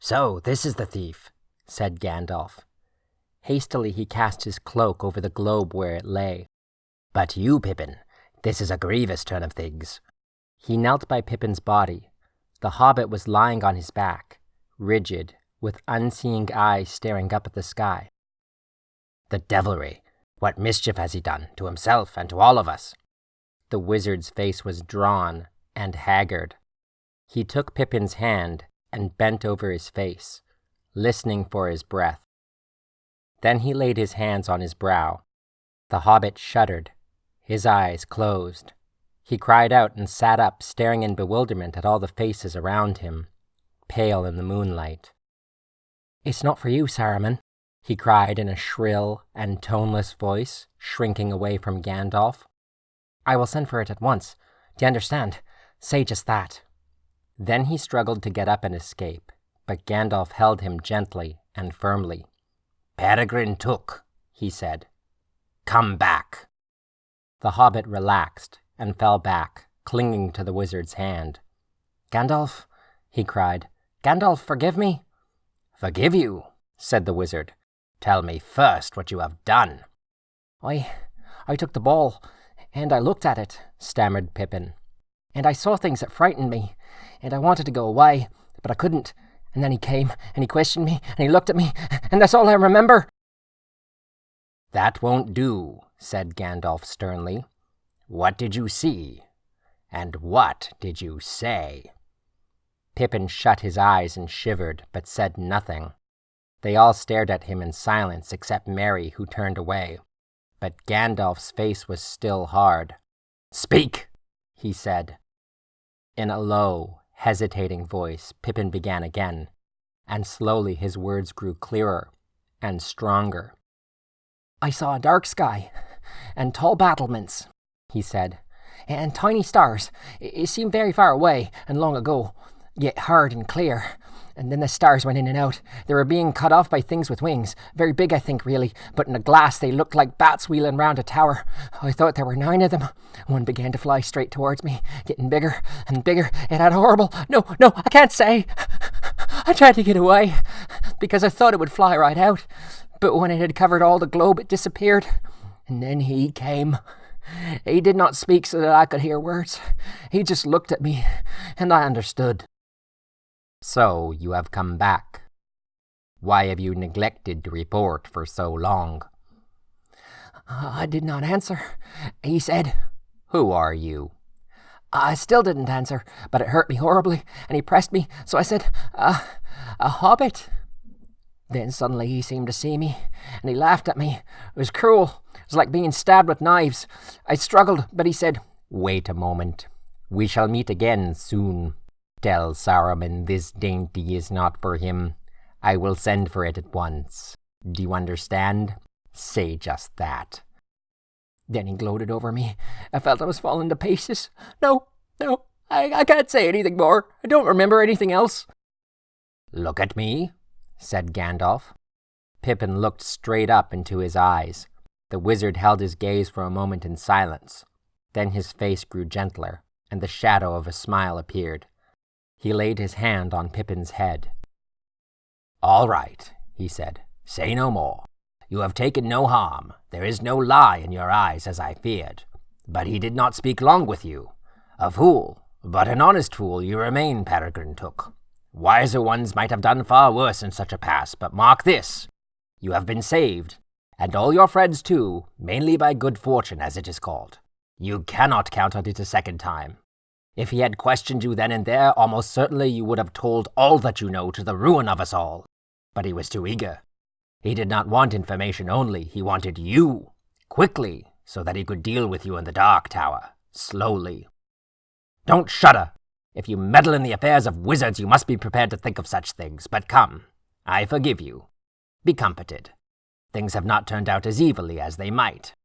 "So, this is the thief," said Gandalf. Hastily he cast his cloak over the globe where it lay. "But you, Pippin, this is a grievous turn of things." He knelt by Pippin's body. The hobbit was lying on his back, rigid, with unseeing eyes staring up at the sky. "The devilry! What mischief has he done, to himself and to all of us?" The wizard's face was drawn and haggard. He took Pippin's hand and bent over his face, listening for his breath. Then he laid his hands on his brow. The hobbit shuddered. His eyes closed. He cried out and sat up, staring in bewilderment at all the faces around him, pale in the moonlight. "It's not for you, Saruman," he cried in a shrill and toneless voice, shrinking away from Gandalf. "I will send for it at once. Do you understand? Say just that." Then he struggled to get up and escape, but Gandalf held him gently and firmly. "Peregrine Took," he said. "Come back." The hobbit relaxed and fell back, clinging to the wizard's hand. "Gandalf," he cried. "Gandalf, forgive me." "Forgive you," said the wizard. "Tell me first what you have done." I took the ball, and I looked at it," stammered Pippin. "And I saw things that frightened me, and I wanted to go away, but I couldn't. And then he came, and he questioned me, and he looked at me, and that's all I remember." "That won't do," said Gandalf sternly. "What did you see? And what did you say?" Pippin shut his eyes and shivered, but said nothing. They all stared at him in silence except Merry, who turned away. But Gandalf's face was still hard. "Speak!" he said. In a low, hesitating voice, Pippin began again, and slowly his words grew clearer and stronger. "I saw a dark sky, and tall battlements," he said, "and tiny stars. It seemed very far away and long ago, yet hard and clear. And then the stars went in and out. They were being cut off by things with wings. Very big, I think, really, but in the glass they looked like bats wheeling round a tower. I thought there were 9 of them. One began to fly straight towards me, getting bigger and bigger. It had a horrible... No, I can't say. I tried to get away, because I thought it would fly right out. But when it had covered all the globe, it disappeared. And then he came. He did not speak so that I could hear words. He just looked at me, and I understood." "So you have come back. Why have you neglected to report for so long?" "I did not answer. He said..." "Who are you?" I still didn't answer, but it hurt me horribly, and he pressed me, so I said, a hobbit." Then suddenly he seemed to see me, and he laughed at me. It was cruel. It was like being stabbed with knives. I struggled, but he said, "Wait a moment. We shall meet again soon. Tell Saruman this dainty is not for him. I will send for it at once. Do you understand? Say just that." Then he gloated over me. I felt I was falling to pieces. No, I can't say anything more. I don't remember anything else." "Look at me," said Gandalf. Pippin looked straight up into his eyes. The wizard held his gaze for a moment in silence. Then his face grew gentler, and the shadow of a smile appeared. He laid his hand on Pippin's head. "All right," he said. "Say no more. You have taken no harm. There is no lie in your eyes, as I feared. But he did not speak long with you. A fool, but an honest fool you remain, Peregrine Took. Wiser ones might have done far worse in such a pass, but mark this. You have been saved, and all your friends too, mainly by good fortune, as it is called. You cannot count on it a second time. If he had questioned you then and there, almost certainly you would have told all that you know, to the ruin of us all. But he was too eager. He did not want information only, he wanted you, quickly, so that he could deal with you in the Dark Tower, slowly. Don't shudder! If you meddle in the affairs of wizards, you must be prepared to think of such things. But come, I forgive you. Be comforted. Things have not turned out as evilly as they might.